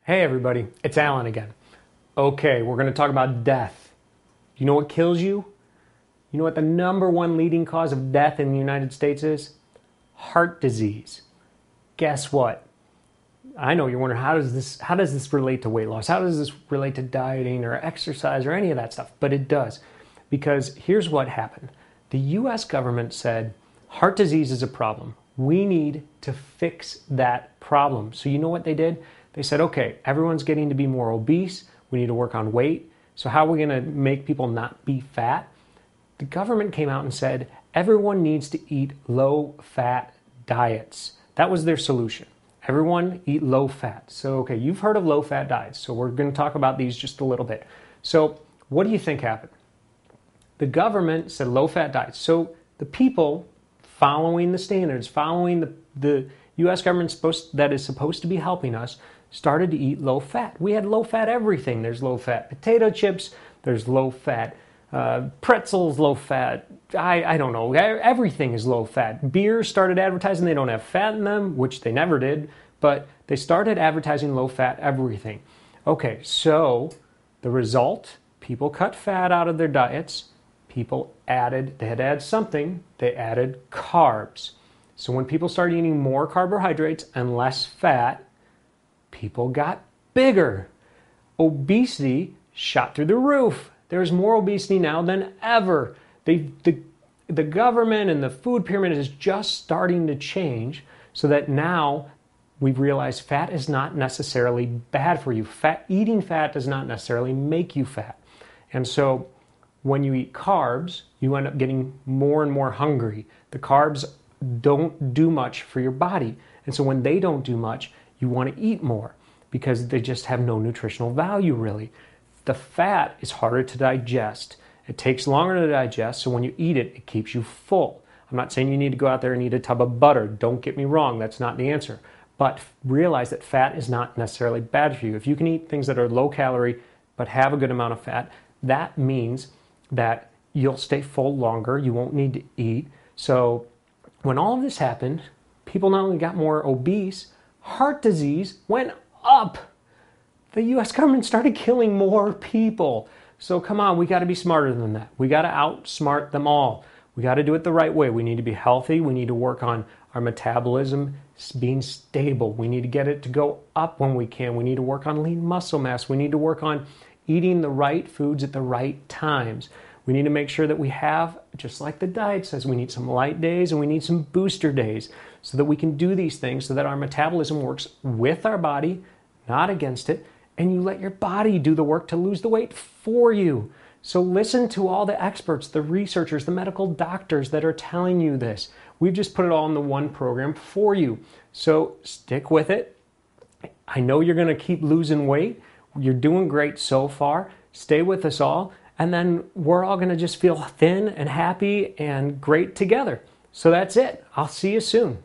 Hey everybody, it's Alan again. Okay, we're going to talk about death. You know what kills you? You know what the number one leading cause of death in the United States is? Heart disease. Guess what? I know you're wondering, how does this relate to weight loss? How does this relate to dieting or exercise or any of that stuff? But it does. Because here's what happened. The US government said, heart disease is a problem. We need to fix that problem. So you know what they did? They said, okay, everyone's getting to be more obese. We need to work on weight. So how are we going to make people not be fat? The government came out and said, everyone needs to eat low-fat diets. That was their solution. Everyone eat low-fat. So, okay, you've heard of low-fat diets. So we're going to talk about these just a little bit. So what do you think happened? The government said low-fat diets. So the people following the standards, following the U.S. government that is supposed to be helping us, started to eat low fat. We had low fat everything. There's low fat potato chips, there's low fat pretzels, low fat, I don't know, everything is low fat. Beers started advertising they don't have fat in them, which they never did, but they started advertising low fat everything. Okay, so the result, people cut fat out of their diets, they had to add something, they added carbs. So when people started eating more carbohydrates and less fat, people got bigger. Obesity shot through the roof. There's more obesity now than ever. The government and the food pyramid is just starting to change so that now we've realized fat is not necessarily bad for you. Eating fat does not necessarily make you fat. And so when you eat carbs, you end up getting more and more hungry. The carbs don't do much for your body. And so when they don't do much, you want to eat more because they just have no nutritional value really. The fat is harder to digest. It takes longer to digest, so when you eat it, it keeps you full. I'm not saying you need to go out there and eat a tub of butter. Don't get me wrong, that's not the answer. But realize that fat is not necessarily bad for you. If you can eat things that are low calorie but have a good amount of fat, that means that you'll stay full longer. You won't need to eat. So when all of this happened, people not only got more obese, heart disease went up. The US government started killing more people. So come on, we got to be smarter than that. We got to outsmart them all. We got to do it the right way. We need to be healthy. We need to work on our metabolism being stable. We need to get it to go up when we can. We need to work on lean muscle mass. We need to work on eating the right foods at the right times. We need to make sure that we have, just like the diet says, we need some light days and we need some booster days so that we can do these things so that our metabolism works with our body, not against it, and you let your body do the work to lose the weight for you. So listen to all the experts, the researchers, the medical doctors that are telling you this. We've just put it all in the one program for you. So stick with it. I know you're going to keep losing weight. You're doing great so far. Stay with us all. And then we're all going to just feel thin and happy and great together. So that's it. I'll see you soon.